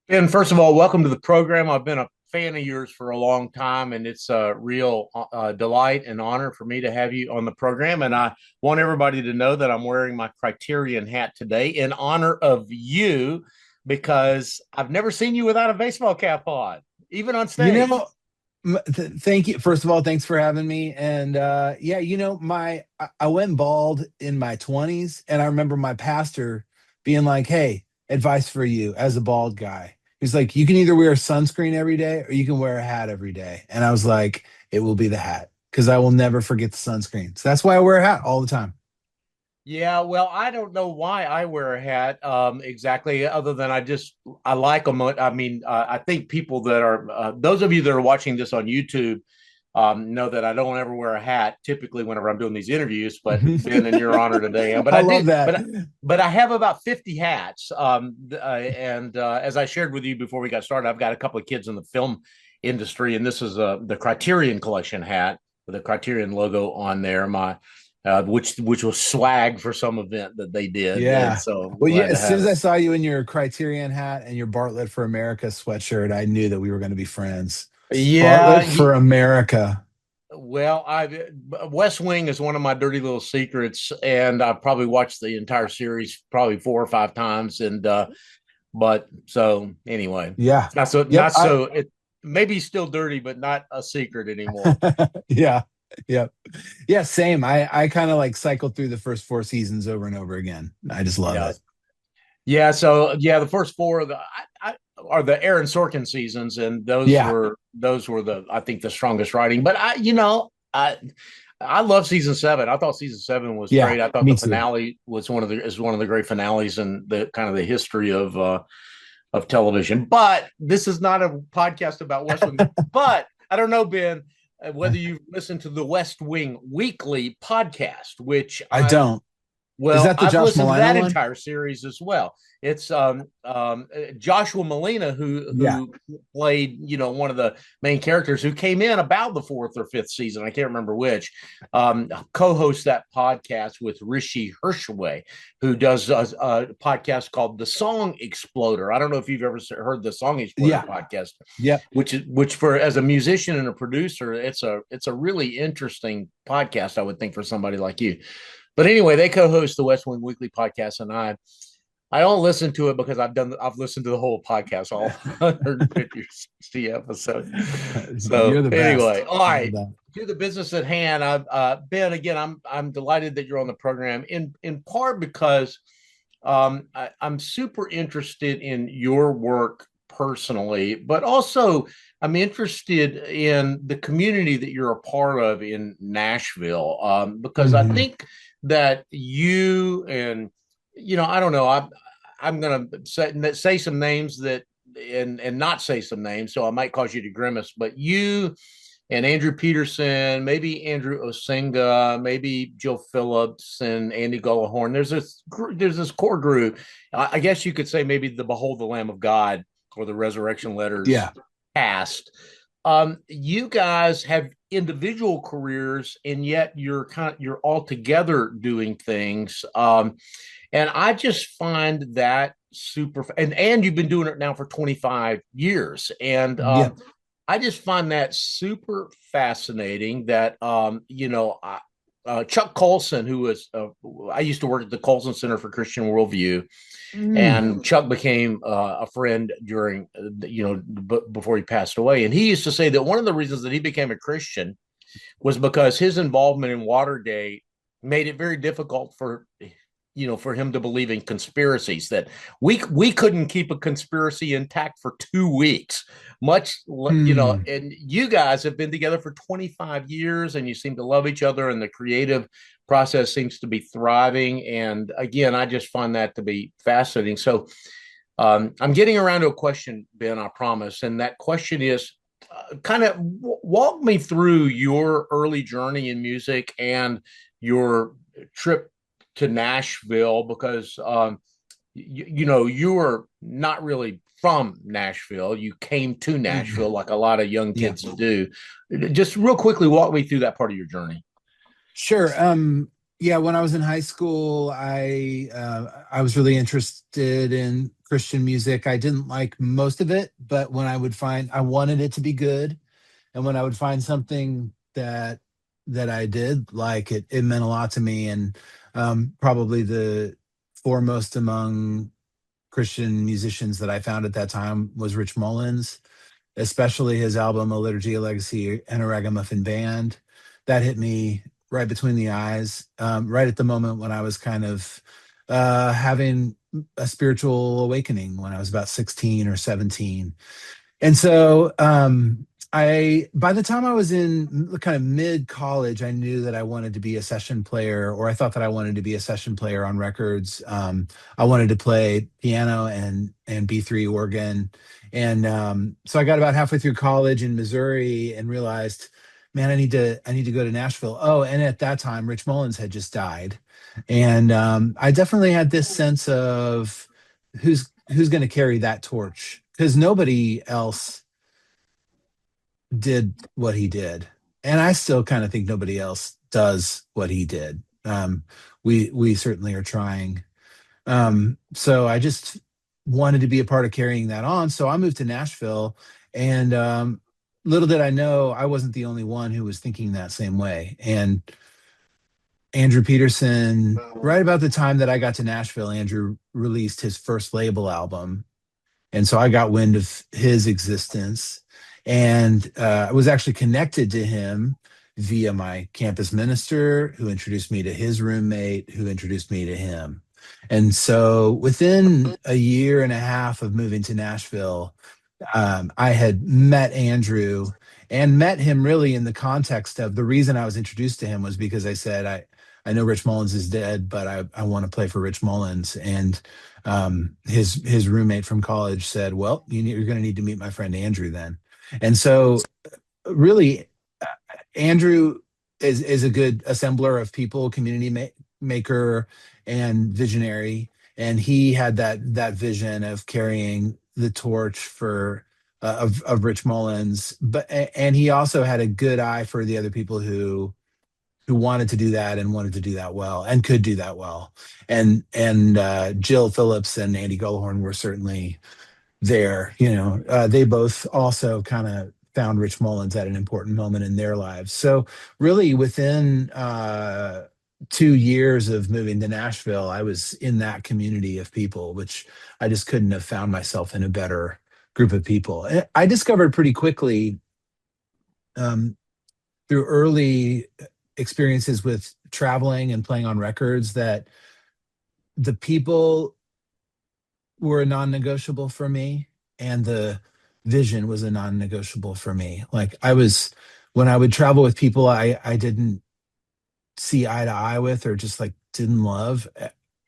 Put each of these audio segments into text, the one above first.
Ben, first of all, welcome to the program. I've been a fan of yours for a long time, and it's a real delight and honor for me to have you on the program. And I want everybody to know that I'm wearing my Criterion hat today in honor of you because I've never seen you without a baseball cap on, even on You stage. know, thank you. First of all, thanks for having me. And yeah, I went bald in my 20s, and I remember my pastor being like, "Hey, advice for you as a bald guy." He's like, "You can either wear sunscreen every day or you can wear a hat every day." And I was like, "It will be the hat because I will never forget the sunscreen." So that's why I wear a hat all the time. Yeah, well, I don't know why I wear a hat exactly, other than I like them. I mean, I think people that are those of you that are watching this on YouTube know that I don't ever wear a hat typically whenever I'm doing these interviews. But Ben, in your honor today, but I I love do, that. but I have about 50 hats. And as I shared with you before we got started, I've got a couple of kids in the film industry, and this is the Criterion Collection hat with the Criterion logo on there. Which was swag for some event that they did, and Yeah. so I'm Well, yeah, glad to as soon have as it. I saw you in your Criterion hat and your Bartlett for America sweatshirt, I knew that we were going to be friends. Yeah, Bartlett for America. well, I West Wing is one of my dirty little secrets, and I probably watched the entire series probably 4 or 5 times, and but so anyway, Yeah. Yep. not so it maybe still dirty, but not a secret anymore. Yeah. Yep. Yeah, same. I kind of like cycled through the first four seasons over and over again. I just love Yeah, it. yeah. So yeah, the first four of are the Aaron Sorkin seasons, and Yeah. those were the I think the strongest writing. But I love season seven. I thought season seven was Yeah. great. I thought Me the too. finale was one of the great finales in the kind of the history of television. But this is not a podcast about West Wing. But I don't know, Ben, whether you've listened to the West Wing Weekly podcast, which I don't. Is that the I've Josh listened to Malina that one? entire series as well. It's Joshua Molina Yeah. who played one of the main characters who came in about the fourth or fifth season. I can't remember which. Co-hosts that podcast with Rishi Hirschway, who does a podcast called The Song Exploder. I don't know if you've ever heard the Song Exploder Yeah. podcast, Yep. which for as a musician and a producer, it's a really interesting podcast. I would think for somebody like you. But anyway, they co-host the West Wing Weekly podcast, and I don't listen to it because I've listened to the whole podcast, all 150 or 60 episodes. You're So the anyway, best. all I love right. that. To the business at hand, Ben. Again, I'm delighted that you're on the program. In part because I'm super interested in your work personally, but also I'm interested in the community that you're a part of in Nashville, because I Mhm. think that you and I don't know. I'm going to say some names that and not say some names, so I might cause you to grimace. But you and Andrew Peterson, maybe Andrew Osenga, maybe Jill Phillips and Andy Gullahorn. There's this core group. I guess you could say maybe the Behold the Lamb of God or the Resurrection Letters Yeah. cast. You guys have individual careers, and yet you're all together doing things. And I just find that super. And you've been doing it now for 25 years, and Yeah. I just find that super fascinating that, Chuck Colson, who was, I used to work at the Colson Center for Christian Worldview, Mm. and Chuck became a friend during, before he passed away. And he used to say that one of the reasons that he became a Christian was because his involvement in Watergate made it very difficult for him to believe in conspiracies, that we couldn't keep a conspiracy intact for 2 weeks, Mm. and you guys have been together for 25 years and you seem to love each other, and the creative process seems to be thriving. And again, I just find that to be fascinating. So I'm getting around to a question, Ben, I promise. And that question is, kind of walk me through your early journey in music and your trip to Nashville, because you were not really from Nashville. You came to Nashville Mhm. like a lot of young Yeah. kids do. Just real quickly, walk me through that part of your journey. Sure. Yeah, when I was in high school, I was really interested in Christian music. I didn't like most of it, but when I would find, I wanted it to be good, and when I would find something that I did like, it meant a lot to me. And probably the foremost among Christian musicians that I found at that time was Rich Mullins, especially his album A Liturgy, a Legacy, and a Ragamuffin Band. That hit me right between the eyes, right at the moment when I was kind of having a spiritual awakening when I was about 16 or 17. And so I by the time I was in kind of mid college, I knew that I wanted to be a session player, or I thought that I wanted to be a session player on records. I wanted to play piano and B3 organ. And so I got about halfway through college in Missouri and realized, man, I need to go to Nashville. Oh, and at that time, Rich Mullins had just died. And I definitely had this sense of who's going to carry that torch, because nobody else did what he did, and I still kind of think nobody else does what he did. We certainly are trying. So I just wanted to be a part of carrying that on, so I moved to Nashville. And little did I know, I wasn't the only one who was thinking that same way. And Andrew Peterson, right about the time that I got to Nashville, Andrew released his first label album, and so I got wind of his existence, and I was actually connected to him via my campus minister, who introduced me to his roommate, who introduced me to him. And so within a year and a half of moving to Nashville, I had met Andrew, and met him really in the context of, the reason I was introduced to him was because I said, I know Rich Mullins is dead, but I want to play for Rich Mullins. And his roommate from college said, well, you're going to need to meet my friend Andrew then. And so really, Andrew is a good assembler of people, community maker, and visionary. And he had that vision of carrying the torch for of Rich Mullins, and he also had a good eye for the other people who wanted to do that, and wanted to do that well, and could do that well. And Jill Phillips and Andy Gullhorn were certainly there. They both also kind of found Rich Mullins at an important moment in their lives. So really, within 2 years of moving to Nashville, I was in that community of people, which I just couldn't have found myself in a better group of people. I discovered pretty quickly, um, through early experiences with traveling and playing on records, that the people were a non-negotiable for me, and the vision was a non-negotiable for me. Like, when I would travel with people I didn't see eye to eye with, or just like didn't love,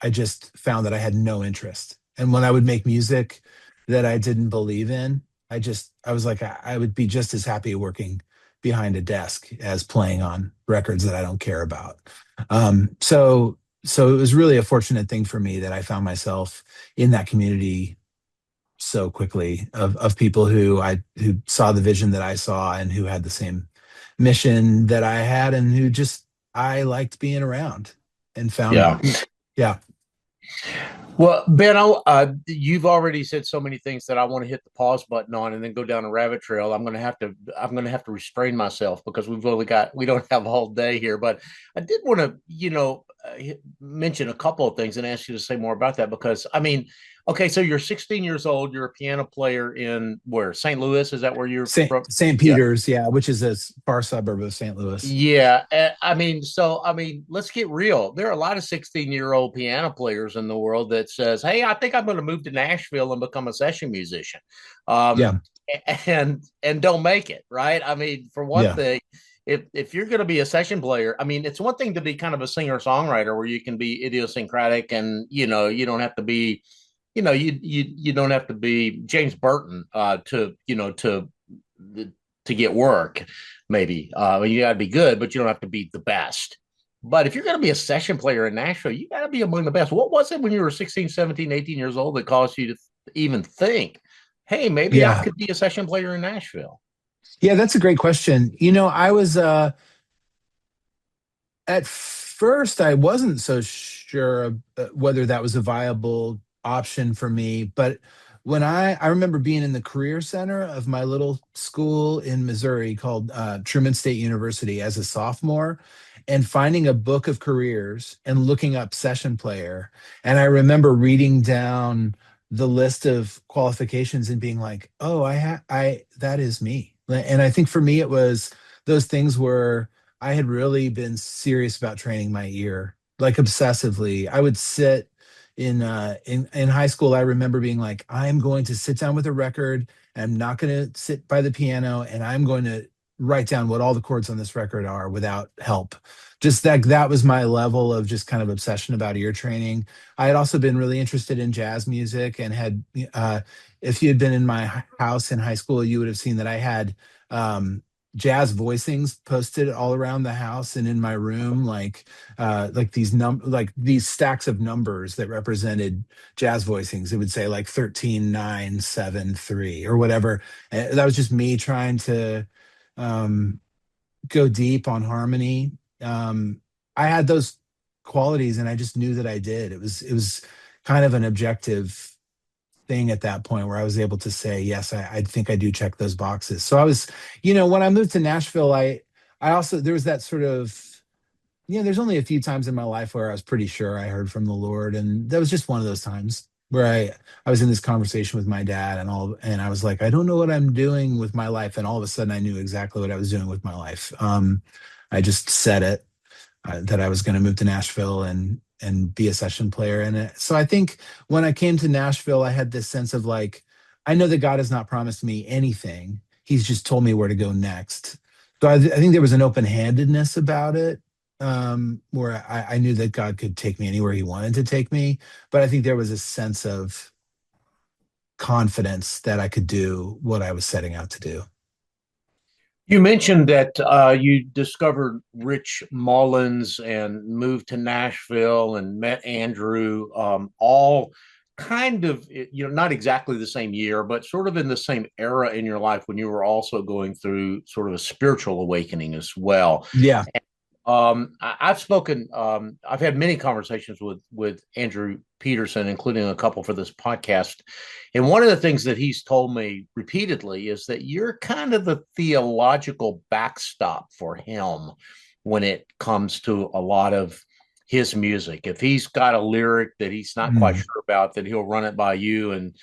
I just found that I had no interest. And when I would make music that I didn't believe in, I was like, I would be just as happy working behind a desk as playing on records that I don't care about. So it was really a fortunate thing for me that I found myself in that community so quickly, of people who saw the vision that I saw, and who had the same mission that I had, and who just I liked being around, and found. Yeah. Yeah. Well, Ben, you've already said so many things that I want to hit the pause button on and then go down a rabbit trail. I'm going to have to restrain myself, because we don't have all day here. But I did want to, mention a couple of things and ask you to say more about that, because I mean, okay, so you're 16 years old. You're a piano player in where? St. Louis? Is that where you're from? St. Yeah. Peter's, yeah, which is a far suburb of St. Louis. Yeah, I mean, let's get real. There are a lot of 16-year-old piano players in the world that says, "Hey, I think I'm going to move to Nashville and become a session musician," um, Yeah, and don't make it. Right? I mean, for one yeah, thing, if you're going to be a session player, I mean, it's one thing to be kind of a singer songwriter where you can be idiosyncratic, and you don't have to be, you don't have to be James Burton to get work. Maybe you got to be good, but you don't have to be the best. But if you're going to be a session player in Nashville, you got to be among the best. What was it when you were 16, 17, 18 years old that caused you to even think, hey, maybe I yeah, could be a session player in Nashville? yeah. That's a great question. I was at first, I wasn't so sure whether that was a viable option for me. But when I remember being in the career center of my little school in Missouri called Truman State University as a sophomore, and finding a book of careers and looking up session player. And I remember reading down the list of qualifications and being like, "Oh, I that is me." And I think for me, it was those things where I had really been serious about training my ear, like obsessively. I would sit in high school. I remember being like, I'm going to sit down with a record. I'm not going to sit by the piano, and I'm going to write down what all the chords on this record are without help. Just that was my level of just kind of obsession about ear training. I had also been really interested in jazz music and had if you had been in my house in high school, you would have seen that I had jazz voicings posted all around the house and in my room, like these stacks of numbers that represented jazz voicings. It would say like 13 9 7 3 or whatever. That was just me trying to um go deep on harmony. I had those qualities and I just knew that I did. It was kind of an objective thing at that point where I was able to say, yes, I think I do check those boxes. So I was, when I moved to Nashville, I also, there was that sort of, there's only a few times in my life where I was pretty sure I heard from the Lord. And that was just one of those times where I was in this conversation with my dad and I was like, I don't know what I'm doing with my life. And all of a sudden I knew exactly what I was doing with my life. I just said it, that I was going to move to Nashville and be a session player in it. So I think when I came to Nashville, I had this sense of like, I know that God has not promised me anything. He's just told me where to go next. So I think there was an open-handedness about it, where I knew that God could take me anywhere he wanted to take me. But I think there was a sense of confidence that I could do what I was setting out to do. You mentioned that you discovered Rich Mullins and moved to Nashville and met Andrew, all kind of, not exactly the same year, but sort of in the same era in your life when you were also going through sort of a spiritual awakening as well. Yeah. I've spoken. I've had many conversations with Andrew Peterson, including a couple for this podcast. And one of the things that he's told me repeatedly is that you're kind of the theological backstop for him when it comes to a lot of his music. If he's got a lyric that he's not quite Mm. sure about, then he'll run it by you and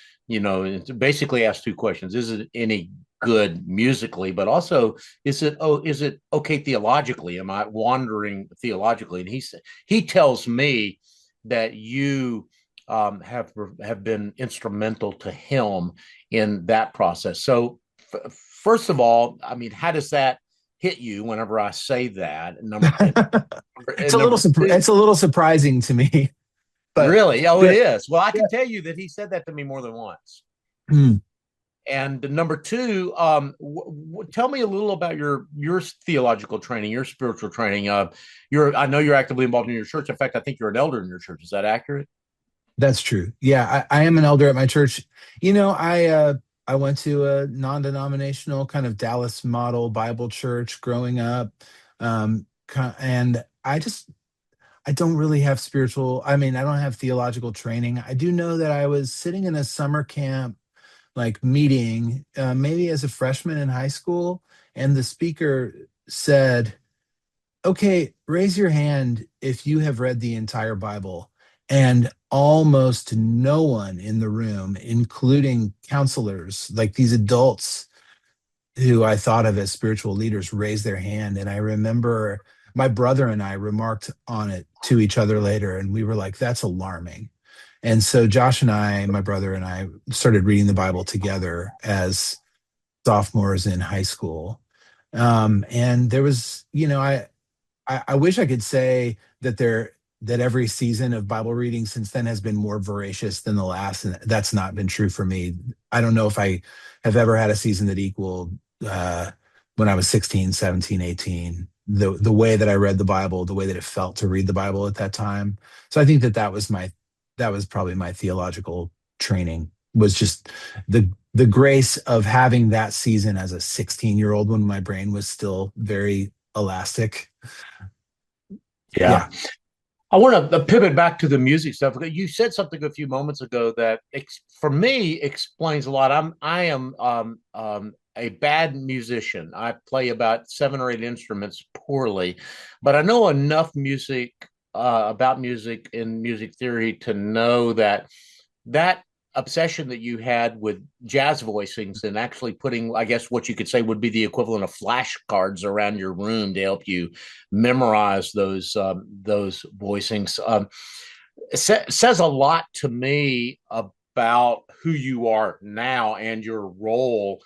basically ask two questions: is it any good musically, but also is it okay theologically? Am I wandering theologically? And he tells me that you have been instrumental to him in that process. So first of all, I mean, how does that hit you whenever I say that? It's And number two, it's a little surprising to me, but really? Oh, it yeah, is. Well, I yeah. can tell you that he said that to me more than once. Mm. And number two, tell me a little about your theological training, your spiritual training. I know you're actively involved in your church. In fact, I think you're an elder in your church. Is that accurate? That's true. Yeah, I am an elder at my church. I went to a non-denominational kind of Dallas model Bible church growing up, and I don't really have spiritual. I mean, I don't have theological training. I do know that I was sitting in a summer camp like meeting, maybe as a freshman in high school, and the speaker said, okay, raise your hand if you have read the entire Bible. And almost no one in the room, including counselors, like these adults who I thought of as spiritual leaders, raised their hand. And I remember my brother and I remarked on it to each other later, and we were like, that's alarming. And so Josh and I, my brother and I, started reading the Bible together as sophomores in high school. And there was, I wish I could say that every season of Bible reading since then has been more voracious than the last, and that's not been true for me. I don't know if I have ever had a season that equaled when I was 16, 17, 18. The way that I read the Bible, the way that it felt to read the Bible at that time. So I think that was probably my theological training, was just the grace of having that season as a 16-year-old when my brain was still very elastic. Yeah. I want to pivot back to the music stuff. You said something a few moments ago that, for me, explains a lot. I am a bad musician. I play about 7 or 8 instruments poorly, but I know enough music about music and music theory to know that obsession that you had with jazz voicings and actually putting, I guess, what you could say would be the equivalent of flashcards around your room to help you memorize those voicings, says a lot to me about who you are now and your role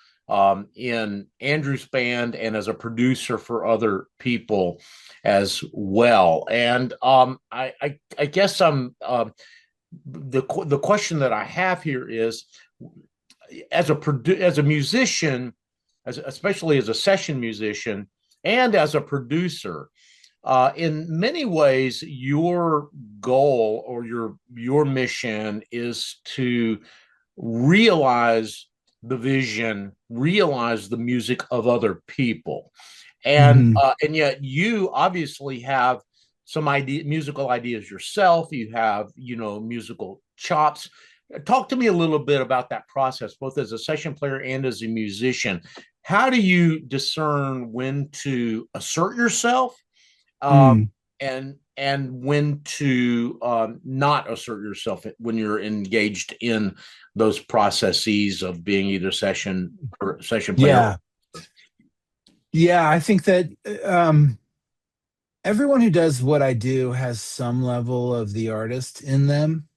in Andrew's band and as a producer for other people as well. And I guess the question that I have here is, as a musician, especially as a session musician and as a producer, in many ways, your goal or your mission is to realize the vision, realize the music of other people, Mhm. and yet you obviously have some musical ideas yourself. You have musical chops. Talk to me a little bit about that process, both as a session player and as a musician. How do you discern when to assert yourself, um, Mm. and when to not assert yourself when you're engaged in those processes of being either session or session player? Yeah. Yeah, I think that everyone who does what I do has some level of the artist in them.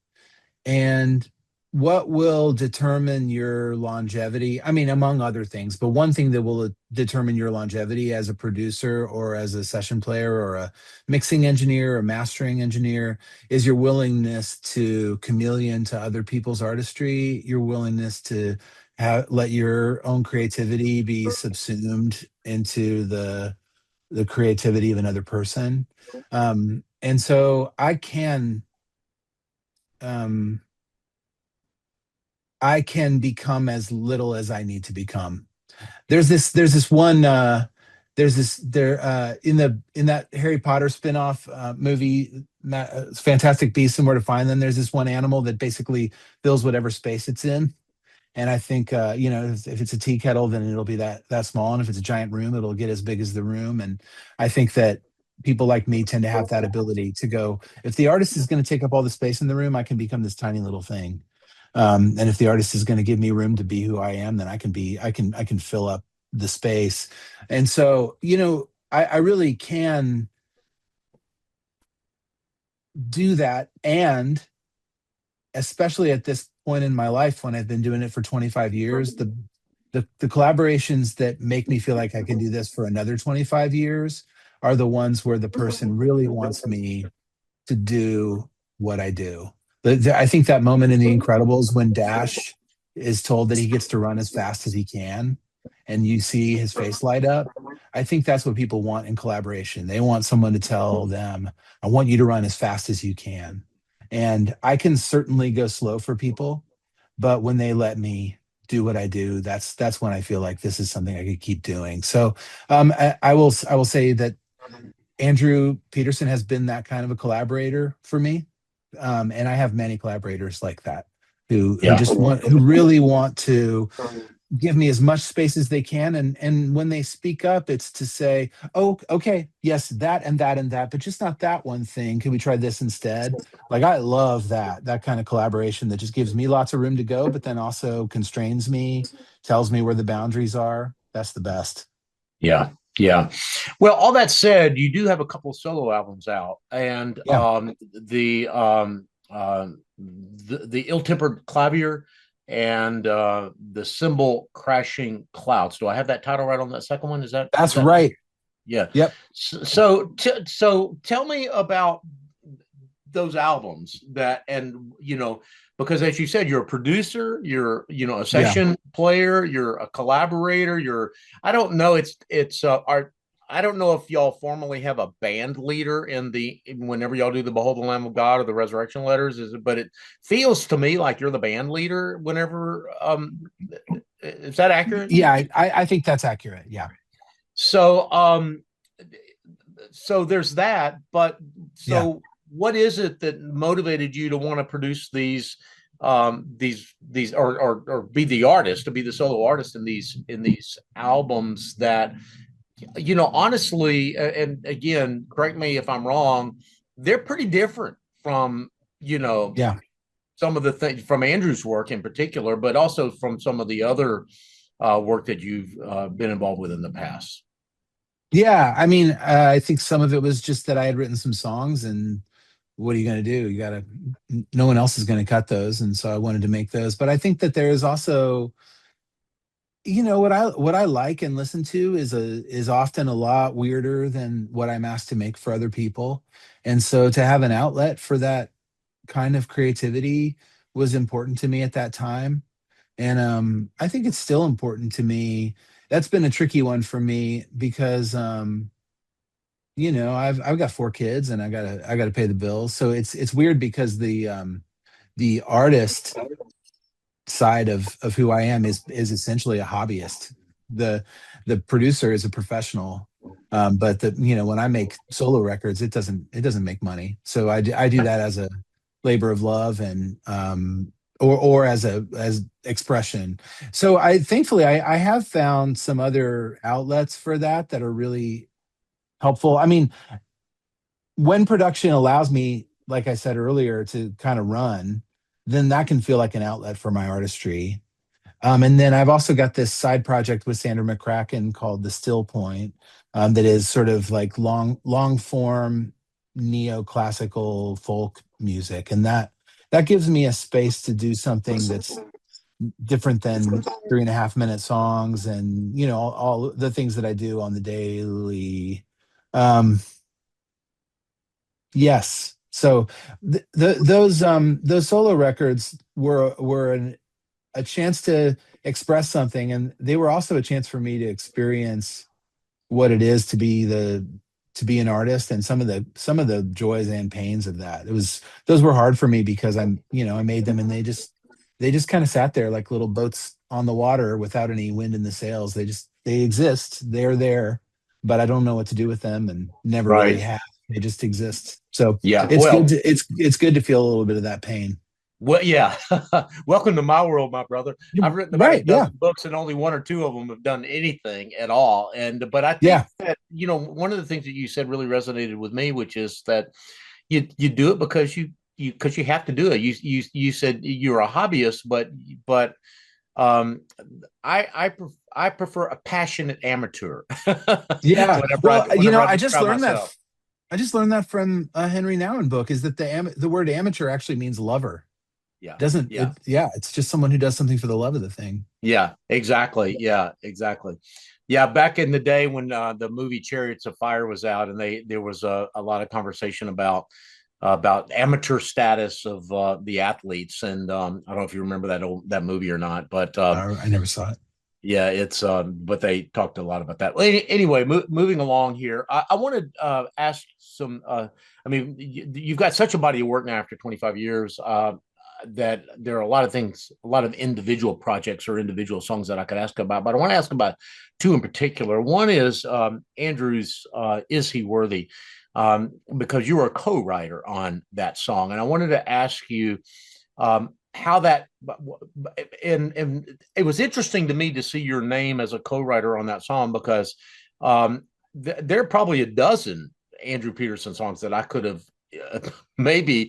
And what will determine your longevity? I mean, among other things, but one thing that will determine your longevity as a producer or as a session player or a mixing engineer or mastering engineer is your willingness to chameleon to other people's artistry, your willingness to let your own creativity be subsumed into the creativity of another person. And so um, I can become as little as I need to become. There's this one there's this there in that Harry Potter spin-off movie, Fantastic Beasts and Where to Find Them. There's this one animal that basically fills whatever space it's in. And I think if it's a tea kettle, then it'll be that small, and if it's a giant room, it'll get as big as the room. And I think that people like me tend to have that ability to go, if the artist is going to take up all the space in the room, I can become this tiny little thing. And if the artist is going to give me room to be who I am, then I can fill up the space. And so, I really can do that. And especially at this point in my life when I've been doing it for 25 years, the collaborations that make me feel like I can do this for another 25 years are the ones where the person really wants me to do what I do. I think that moment in The Incredibles when Dash is told that he gets to run as fast as he can, and you see his face light up. I think that's what people want in collaboration. They want someone to tell them, I want you to run as fast as you can. And I can certainly go slow for people, but when they let me do what I do, that's when I feel like this is something I could keep doing. So I will say that Andrew Peterson has been that kind of a collaborator for me, and I have many collaborators like that who Yeah. just who really want to give me as much space as they can, and when they speak up, it's to say, oh, okay, yes, that and that and that, but just not that one thing. Can we try this instead? Like, I love that kind of collaboration that just gives me lots of room to go, but then also constrains me, tells me where the boundaries are. That's the best. Yeah. Yeah. Well, all that said, you do have a couple of solo albums out, and Yeah, the ill-tempered clavier and the cymbal crashing clouds. Do I have that title right on that second one? Is that's that right. yeah? Yep. So tell me about those albums because as you said, you're a producer, you're a Yeah. session player, you're a collaborator, I don't know, it's art. I don't know if y'all formally have a band leader whenever y'all do the Behold the Lamb of God or the Resurrection Letters, but it feels to me like you're the band leader whenever, is that accurate? Yeah, I think that's accurate. Yeah. So so there's that, but Yeah. so what is it that motivated you to want to produce these or be the artist, to be the solo artist in these albums that, honestly, and again, correct me if I'm wrong, they're pretty different from, you know, Yeah. some of the things from Andrew's work in particular, but also from some of the other work that you've been involved with in the past. Yeah. I mean, I think some of it was just that I had written some songs, and what are you going to do? No one else is going to cut those. And so I wanted to make those. But I think that there is also, what I like and listen to is often a lot weirder than what I'm asked to make for other people. And so to have an outlet for that kind of creativity was important to me at that time. And I think it's still important to me. That's been a tricky one for me because I've got 4 kids, and I gotta pay the bills. So it's weird because the artist side of who I am is essentially a hobbyist. The the producer is a professional. But when I make solo records, it doesn't make money. So I do that as a labor of love, and or as expression. So thankfully I have found some other outlets for that are really helpful. I mean, when production allows me, like I said earlier, to kind of run, then that can feel like an outlet for my artistry. And then I've also got this side project with Sandra McCracken called The Still Point, that is sort of like long form neoclassical folk music, and that gives me a space to do something that's different than 3.5 minute songs, and all the things that I do on the daily. Um, yes. So those solo records were a chance to express something, and they were also a chance for me to experience what it is to be an artist, and some of the joys and pains of that. Those were hard for me because I made them, and they just kind of sat there like little boats on the water without any wind in the sails. They exist, they're there, but I don't know what to do with them, and never really Right. have. They just exist. So Yeah. it's good Well, to it's good to feel a little bit of that pain. well, yeah. Welcome to my world, my brother. I've written about a Right. Yeah. dozen books, and only one or two of them have done anything at all. And but I think Yeah. that one of the things that you said really resonated with me, which is that you do it because you have to do it. You said you're a hobbyist, but um, I prefer a passionate amateur. Yeah. Well, Whenever I I just describe learned that. myself. I just learned that from a Henry Nouwen book. Is that the word amateur actually means lover? Yeah. Doesn't Yeah. it? Yeah, it's just someone who does something for the love of the thing. Yeah, exactly. Yeah, exactly. Yeah, back in the day when the movie Chariots of Fire was out, and there was a lot of conversation about amateur status of the athletes, and I don't know if you remember that movie or not, but I never saw it. yeah, it's but they talked a lot about that. Well, anyway, moving along here, I want to ask some. I mean, you've got such a body of work now after 25 years. That there are a lot of things, a lot of individual projects or individual songs that I could ask about, but I want to ask about two in particular. One is Andrew's "Is He Worthy," because you were a co-writer on that song, and I wanted to ask you how that. And it was interesting to me to see your name as a co-writer on that song because there are probably a dozen Andrew Peterson songs that I could have maybe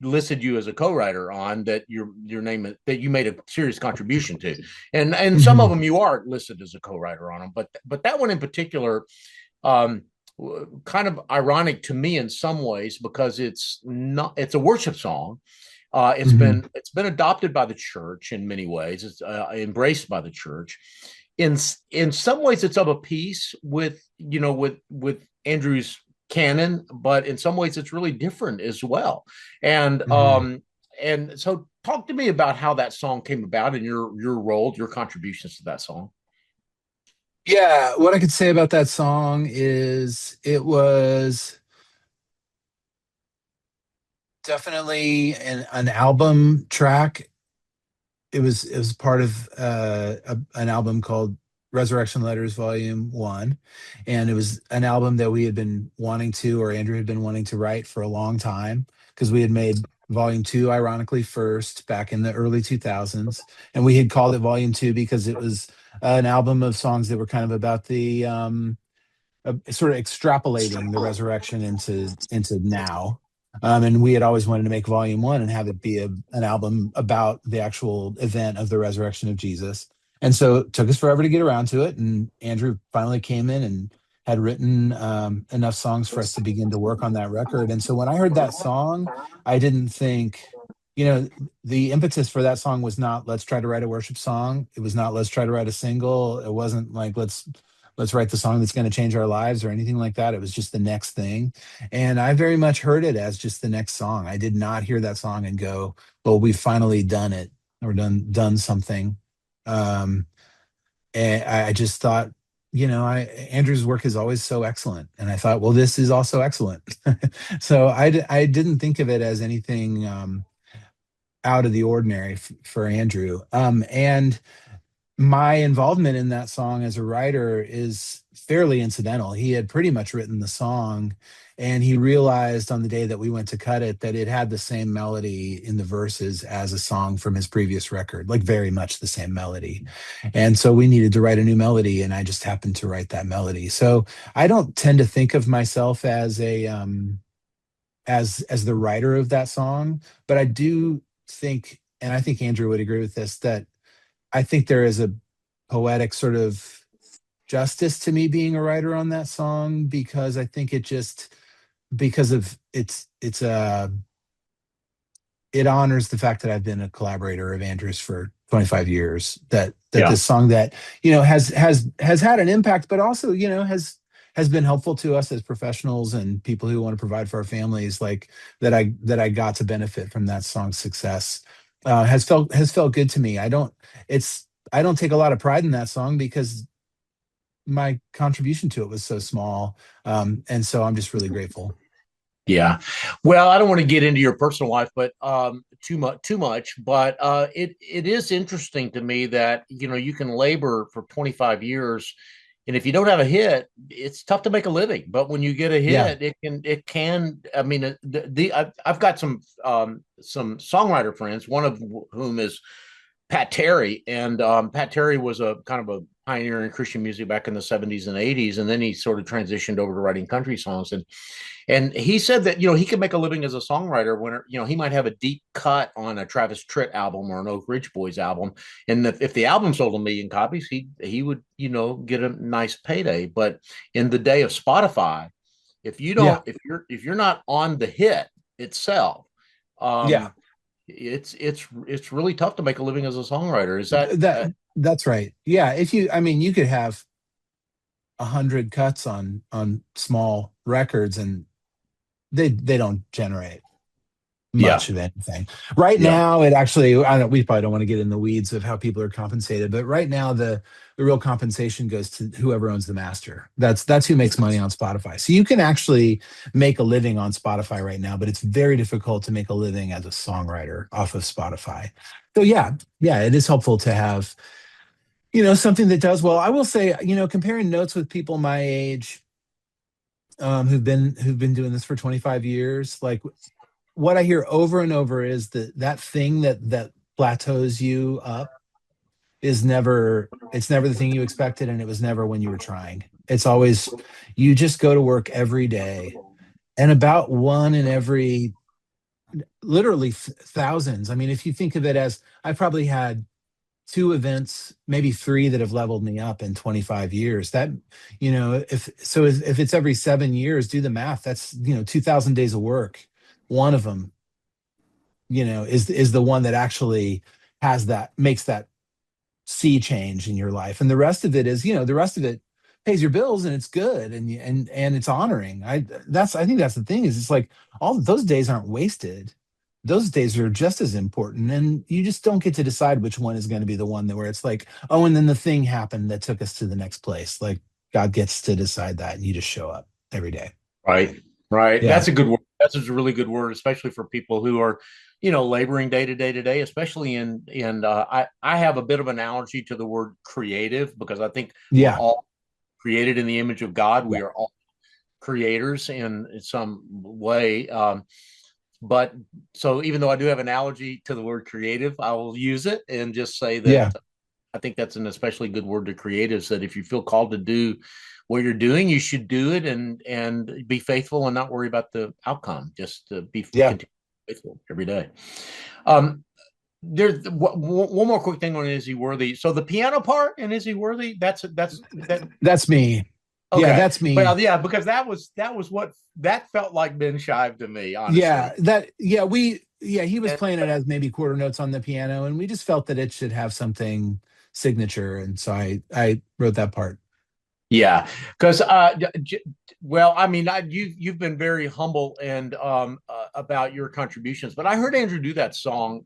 listed you as a co-writer on that your name that you made a serious contribution to, and some of Mhm. them you are listed as a co-writer on them, but that one in particular, um, kind of ironic to me in some ways because it's a worship song. Mhm. It's been adopted by the church in many ways. It's embraced by the church. In in some ways, it's of a piece with with Andrew's canon, but in some ways, it's really different as well. And Mhm. so, talk to me about how that song came about and your role, your contributions to that song. Yeah, what I could say about that song is it was definitely an album track. It was part of an album called Resurrection Letters Volume 1. And it was an album that we had been wanting to, or Andrew had been wanting to write for a long time, because we had made Volume 2, ironically, first back in the early 2000s. And we had called it Volume 2 because it was an album of songs that were kind of about the sort of extrapolating the resurrection into now. And we had always wanted to make volume one and have it be an album about the actual event of the resurrection of Jesus. And so it took us forever to get around to it. And Andrew finally came in and had written enough songs for us to begin to work on that record. And so when I heard that song, I didn't think, the impetus for that song was not, let's try to write a worship song. It was not, let's try to write a single. It wasn't like, let's write the song that's going to change our lives or anything like that. It was just the next thing. And I very much heard it as just the next song. I did not hear that song and go, well, we've finally done it, or done something. And I just thought, Andrew's work is always so excellent. And I thought, well, this is also excellent. So I didn't think of it as anything out of the ordinary for Andrew. And my involvement in that song as a writer is fairly incidental. He had pretty much written the song, and he realized on the day that we went to cut it that it had the same melody in the verses as a song from his previous record, like very much the same melody. And so we needed to write a new melody, and I just happened to write that melody. So I don't tend to think of myself as as the writer of that song, but I do think, and I think Andrew would agree with this, that I think there is a poetic sort of justice to me being a writer on that song, because I think it just, because of it honors the fact that I've been a collaborator of Andrew's for 25 years, that Yeah. this song that, has had an impact, but also, has been helpful to us as professionals and people who want to provide for our families, like that I got to benefit from that song's success. Has felt good to me. I don't take a lot of pride in that song because my contribution to it was so small. And so I'm just really grateful. Yeah. Well, I don't want to get into your personal life, but too much. But it is interesting to me that you can labor for 25 years, and if you don't have a hit, it's tough to make a living. But when you get a Yeah. hit, it can. I mean, I've got some songwriter friends, one of whom is Pat Terry, and Pat Terry was a kind of a pioneer in Christian music back in the 70s and 80s, and then he sort of transitioned over to writing country songs. And he said that he could make a living as a songwriter when he might have a deep cut on a Travis Tritt album or an Oak Ridge Boys album, and if the album sold 1 million copies, he would get a nice payday. But in the day of Spotify, if you Yeah. don't if you're not on the hit itself, Yeah. it's really tough to make a living as a songwriter. Is that That's right. Yeah. You could have 100 cuts on small records, and they don't generate yeah, much of anything. Right yeah, now, it actually, we probably don't want to get in the weeds of how people are compensated, but right now the real compensation goes to whoever owns the master. That's who makes money on Spotify. So you can actually make a living on Spotify right now, but it's very difficult to make a living as a songwriter off of Spotify. So yeah, it is helpful to have, something that does well. I will say, comparing notes with people my age, who've been doing this for 25 years, like what I hear over and over is that thing that plateaus you up it's never the thing you expected, and it was never when you were trying. It's always, you just go to work every day, and about one in every, literally thousands. I mean, if you think of it as, I probably had two events, maybe three, that have leveled me up in 25 years. That, if it's every 7 years, do the math. That's 2,000 days of work. One of them, is the one that actually makes that sea change in your life. And the rest of it is, the rest of it pays your bills, and it's good, and it's honoring. I think that's the thing, is it's like all those days aren't wasted. Those days are just as important, and you just don't get to decide which one is going to be the one that, where it's like, oh, and then the thing happened that took us to the next place. Like, God gets to decide that, and you just show up every day. right. Yeah. That's a good word. That's a really good word, especially for people who are, laboring day to day, especially I have a bit of an allergy to the word creative because I think we're Yeah. all created in the image of God. Yeah. We are all creators in some way. But so even though I do have an allergy to the word creative, I will use it and just say that Yeah. I think that's an especially good word to create is that if you feel called to do what you're doing, you should do it and be faithful and not worry about the outcome. Just to be Yeah. continue faithful every day. Um, there's one more quick thing on Is He Worthy? So the piano part in Is He Worthy? That's that. That's me. Yeah, Okay. that's me. Well, yeah, because that was what that felt like Ben Shive to me, Yeah, honestly. he was And playing it as maybe quarter notes on the piano, and we just felt that it should have something signature, and so I wrote that part. yeah, because well, I mean, you've been very humble and about your contributions, but I heard Andrew do that song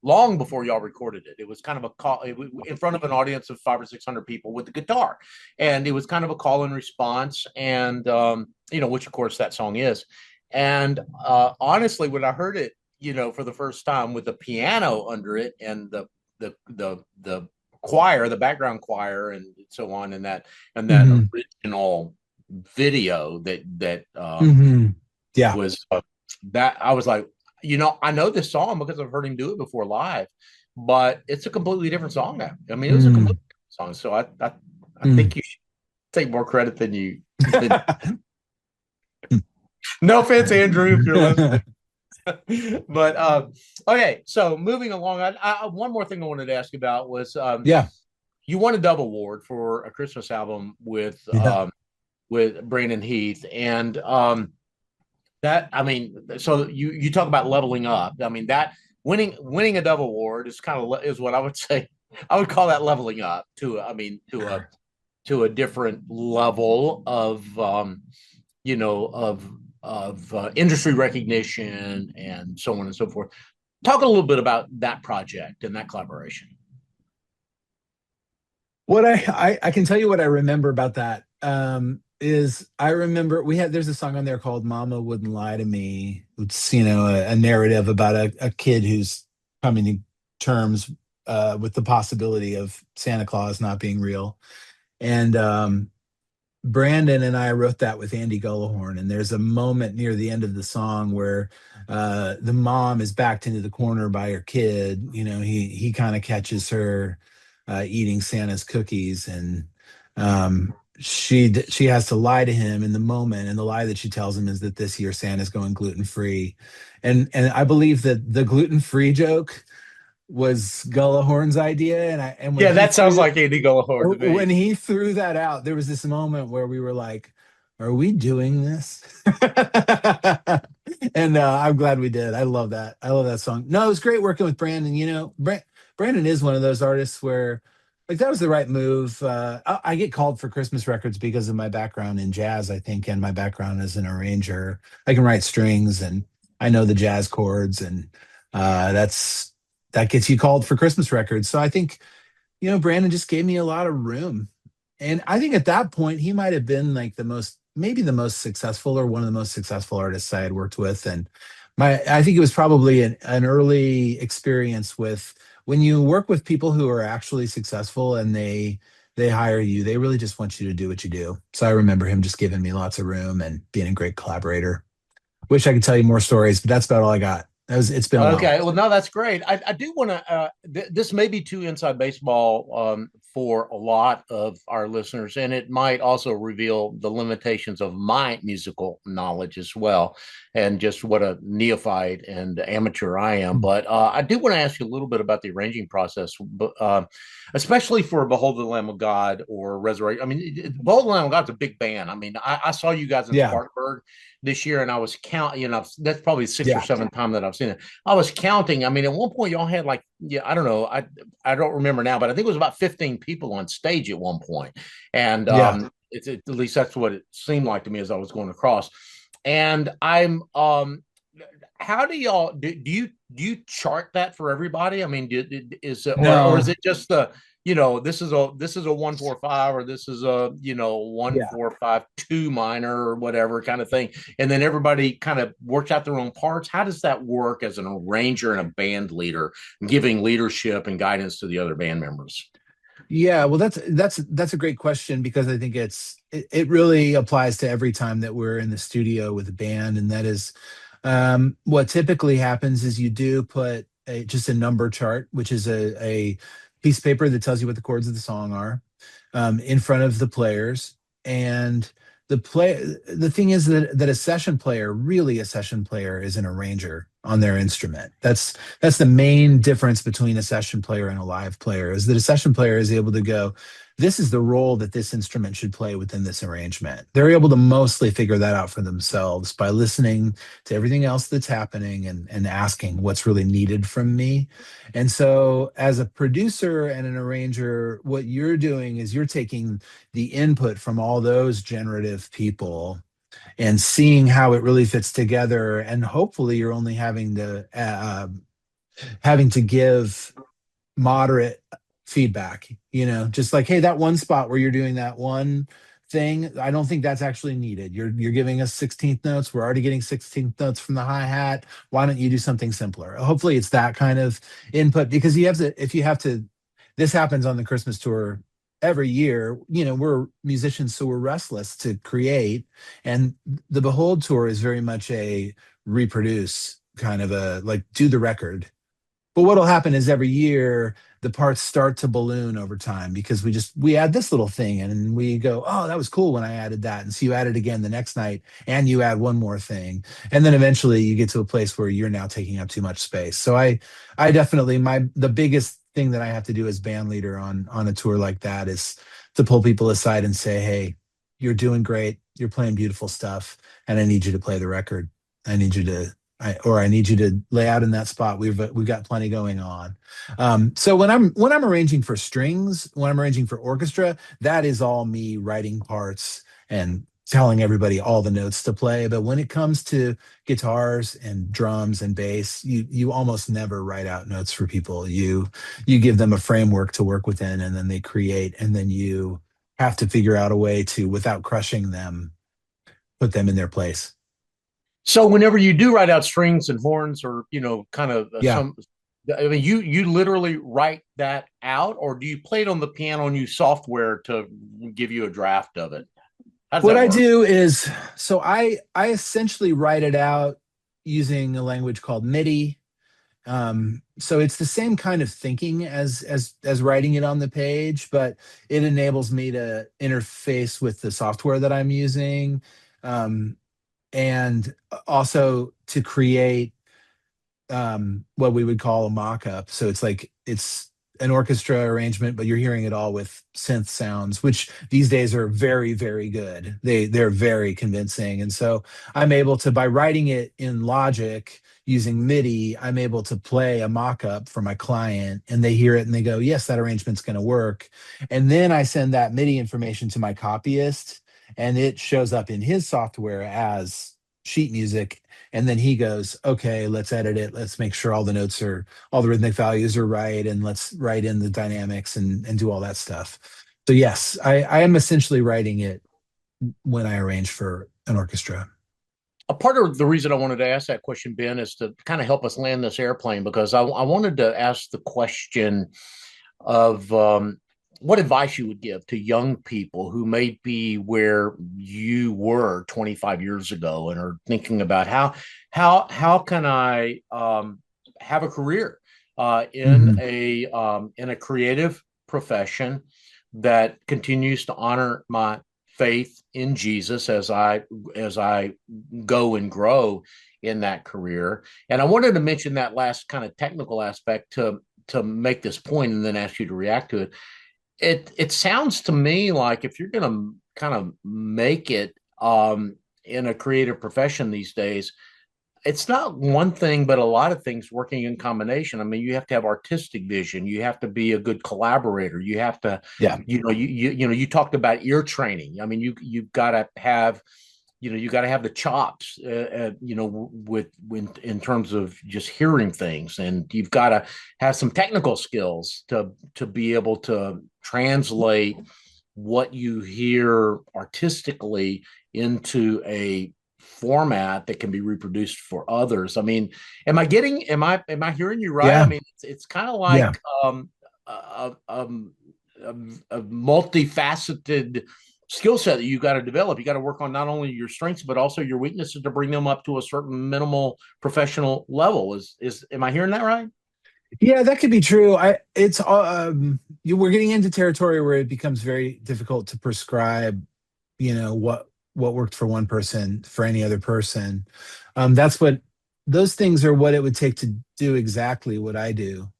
long before y'all recorded it. It was kind of a call in front of an audience of 500 or 600 people with the guitar, and it was kind of a call and response, and which of course that song is. And honestly, when I heard it, for the first time with the piano under it and the choir, the background choir, and so on, and that Hmm. original video that Hmm. Yeah. was that I was like, I know this song because I've heard him do it before live, but it's a completely different song now. I mean, it was a Mm. completely different song. So I Mm. think you should take more credit than you. No offense, Andrew, if you're listening. But okay, so moving along, one more thing I wanted to ask about was Yeah. you won a Dove Award for a Christmas album Yeah. with Brandon Heath, and that I mean, so you talk about leveling up. I mean that winning a Dove Award is is what I would say. I would call that leveling up to a different level of industry recognition and so on and so forth. Talk a little bit about that project and that collaboration. What I can tell you what I remember about that is I remember there's a song on there called "Mama Wouldn't Lie to Me." It's a narrative about a kid who's coming to terms with the possibility of Santa Claus not being real, and Brandon and I wrote that with Andy Gullahorn, and there's a moment near the end of the song where the mom is backed into the corner by her kid. He kind of catches her eating Santa's cookies, and she has to lie to him in the moment, and the lie that she tells him is that this year Santa's going gluten free, and I believe that the gluten free joke was Gullahorn's idea, and Yeah, that sounds like Andy Gullahorn to me. when he threw that out, there was this moment where we were like, "Are we doing this?" And I'm glad we did. I love that. I love that song. No, it was great working with Brandon. Brandon is one of those artists where, like, that was the right move. I get called for Christmas records because of my background in jazz, I think, and my background as an arranger. I can write strings, and I know the jazz chords, and that gets you called for Christmas records. So I think Brandon just gave me a lot of room. And I think at that point, he might have been like maybe the most successful or one of the most successful artists I had worked with. And I think it was probably an early experience with when you work with people who are actually successful and they hire you, they really just want you to do what you do. So I remember him just giving me lots of room and being a great collaborator. Wish I could tell you more stories, but that's about all I got. It's been a while. Okay, well, no, that's great. I do want to. This may be too inside baseball for a lot of our listeners, and it might also reveal the limitations of my musical knowledge as well, and just what a neophyte and amateur I am. But I do want to ask you a little bit about the arranging process, especially for "Behold the Lamb of God" or "Resurrection." I mean, "Behold the Lamb of God" is a big band. I mean, I saw you guys in Yeah. Spartanburg this year, and I was counting. That's probably six or Yeah. seven time that I've seen it. I was counting. I mean, at one point y'all had like, yeah, I don't know. I don't remember now, but I think it was about 15 people on stage at one point. And Yeah. at least that's what it seemed like to me as I was going across. And I'm how do y'all do you chart that for everybody? I mean, is it or No. is it just the this is a 1-4-5, or this is a, one Yeah. 4 5 2 minor or whatever kind of thing, and then everybody kind of works out their own parts. How does that work as an arranger and a band leader, giving leadership and guidance to the other band members? Yeah, well, that's a great question because I think it really applies to every time that we're in the studio with a band, and that is what typically happens is you do put just a number chart, which is a piece of paper that tells you what the chords of the song are, in front of the players, and the thing is that a session player, really a session player, is an arranger on their instrument. That's the main difference between a session player and a live player, is that a session player is able to go, this is the role that this instrument should play within this arrangement. They're able to mostly figure that out for themselves by listening to everything else that's happening and asking what's really needed from me. And so, as a producer and an arranger, what you're doing is you're taking the input from all those generative people and seeing how it really fits together. And hopefully, you're only having to give moderate feedback, just like, hey, that one spot where you're doing that one thing, I don't think that's actually needed. You're giving us 16th notes. We're already getting 16th notes from the hi-hat. Why don't you do something simpler? Hopefully it's that kind of input, because if you have to, this happens on the Christmas tour every year. We're musicians, so we're restless to create. And the Behold tour is very much a reproduce kind of a, like, do the record. But what'll happen is every year the parts start to balloon over time because we add this little thing and we go, oh, that was cool when I added that. And so you add it again the next night and you add one more thing. And then eventually you get to a place where you're now taking up too much space. So I definitely, the biggest thing that I have to do as band leader on a tour like that is to pull people aside and say, hey, you're doing great. You're playing beautiful stuff. And I need you to play the record. I need you to I need you to lay out in that spot. We've got plenty going on. So when I'm arranging for strings, when I'm arranging for orchestra, that is all me writing parts and telling everybody all the notes to play. But when it comes to guitars and drums and bass, you almost never write out notes for people. You give them a framework to work within, and then they create, and then you have to figure out a way to, without crushing them, put them in their place. So whenever you do write out strings and horns, or kind of Yeah. I mean, you literally write that out, or do you play it on the piano and use software to give you a draft of it? How does What that I work? do is, so I essentially write it out using a language called MIDI. So it's the same kind of thinking as writing it on the page, but it enables me to interface with the software that I'm using, um, and also to create what we would call a mock-up. So it's like it's an orchestra arrangement, but you're hearing it all with synth sounds, which these days are very, very good. They're very convincing. And so I'm able to, by writing it in Logic using MIDI, I'm able to play a mock-up for my client, and they hear it and they go, yes, that arrangement's going to work. And then I send that MIDI information to my copyist, and it shows up in his software as sheet music. And then he goes, okay, let's edit it. Let's make sure all the rhythmic values are right. And let's write in the dynamics and do all that stuff. So yes, I am essentially writing it when I arrange for an orchestra. A part of the reason I wanted to ask that question, Ben, is to kind of help us land this airplane, because I wanted to ask the question of what advice you would give to young people who may be where you were 25 years ago and are thinking about how can I have a career Mhm. in a creative profession that continues to honor my faith in Jesus as I go and grow in that career. And I wanted to mention that last kind of technical aspect to make this point and then ask you to react to it. It sounds to me like if you're going to kind of make it in a creative profession these days, it's not one thing, but a lot of things working in combination. I mean, you have to have artistic vision. You have to be a good collaborator. You have to, Yeah. you talked about ear training. I mean, you've got to have, you got to have the chops, in terms of just hearing things, and you've got to have some technical skills to be able to translate what you hear artistically into a format that can be reproduced for others. I mean, am I hearing you right? I Yeah. mean, it's kind of Yeah. like a, a multifaceted skill set that you got to develop. You got to work on not only your strengths but also your weaknesses to bring them up to a certain minimal professional level. Is am I hearing that right? Yeah, that could be true. We're getting into territory where it becomes very difficult to prescribe, what worked for one person for any other person. That's what those things are what it would take to do exactly what I do.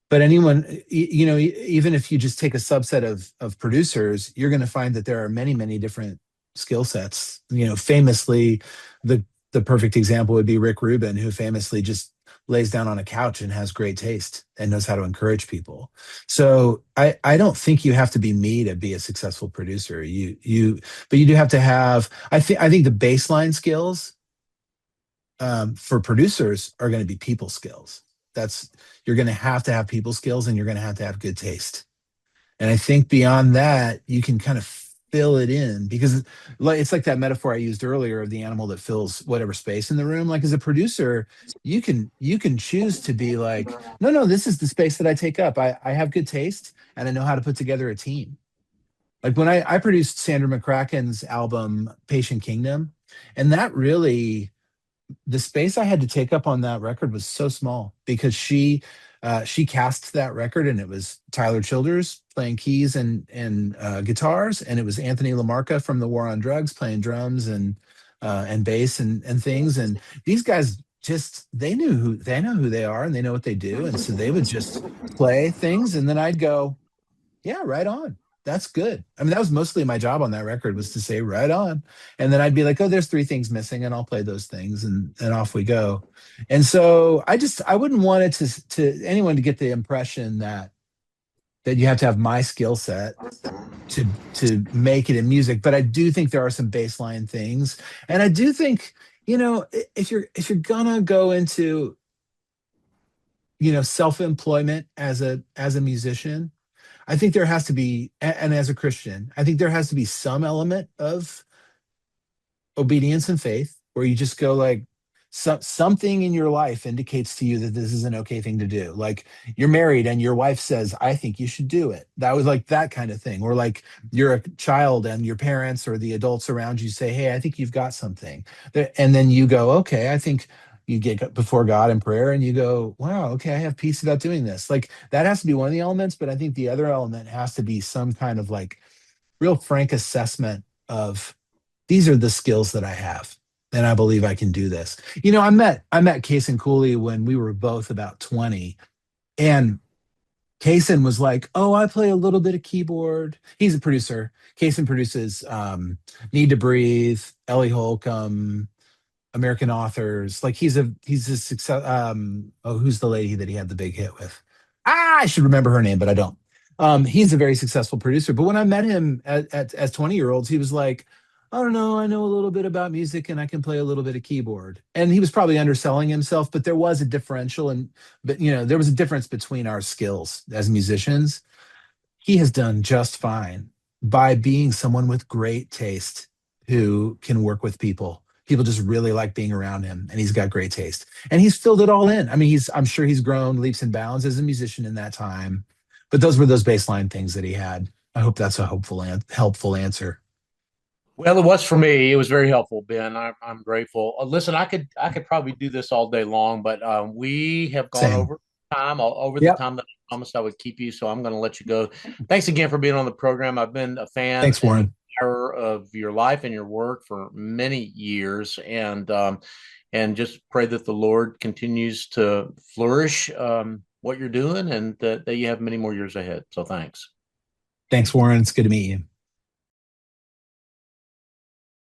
But anyone, even if you just take a subset of producers, you're going to find that there are many, many different skill sets. Famously, the the perfect example would be Rick Rubin, who famously just lays down on a couch and has great taste and knows how to encourage people. So I don't think you have to be me to be a successful producer. But you do have to have. I think the baseline skills for producers are going to be people skills. That's You're going to have people skills, and you're going to have good taste. And I think beyond that, you can kind of fill it in, because it's like that metaphor I used earlier of the animal that fills whatever space in the room. Like, as a producer, you can choose to be like, no, no, this is the space that I take up. I have good taste, and I know how to put together a team. Like when I produced Sandra McCracken's album Patient Kingdom, and that really, the space I had to take up on that record was so small, because she cast that record, and it was Tyler Childers playing keys and guitars, and it was Anthony LaMarca from the War on Drugs playing drums and bass and things. And these guys, just they know who they are, and they know what they do, and so they would just play things, and then I'd go, yeah, right on. That's good. I mean, that was mostly my job on that record, was to say right on. And then I'd be like, oh, there's three things missing, and I'll play those things, and off we go. And so I wouldn't want it to anyone to get the impression that you have to have my skill set to make it in music. But I do think there are some baseline things. And I do think, if you're gonna go into, self-employment as a musician, I think there has to be, and as a Christian, I think there has to be some element of obedience and faith, where you just go like, something in your life indicates to you that this is an okay thing to do. Like, you're married and your wife says, I think you should do it. That was like that kind of thing. Or like, you're a child and your parents or the adults around you say, hey, I think you've got something. And then you go, okay, I think, you get before God in prayer and you go, wow, okay, I have peace about doing this. Like, that has to be one of the elements. But I think the other element has to be some kind of like real frank assessment of, these are the skills that I have, and I believe I can do this. I met Kason Cooley when we were both about 20, and Kason was like, oh, I play a little bit of keyboard. He's a producer. Kason produces Need to Breathe, Ellie Holcomb, American Authors. Like, he's a success. Who's the lady that he had the big hit with? I should remember her name, but I don't. He's a very successful producer. But when I met him as 20-year-olds, he was like, I don't know, I know a little bit about music and I can play a little bit of keyboard. And he was probably underselling himself, but there was a differential, but there was a difference between our skills as musicians. He has done just fine by being someone with great taste, who can work with people. People just really like being around him, and he's got great taste. And he's filled it all in. I mean, I'm sure he's grown leaps and bounds as a musician in that time. But those were those baseline things that he had. I hope that's a helpful answer. Well, it was for me. It was very helpful, Ben. I'm grateful. Listen, I could probably do this all day long, but we have gone Same. over over the Yep. time that I promised I would keep you. So I'm going to let you go. Thanks again for being on the program. I've been a fan Thanks, and Warren. admirer of your life and your work for many years, and just pray that the Lord continues to flourish what you're doing, and that you have many more years ahead. So thanks. Thanks, Warren. It's good to meet you.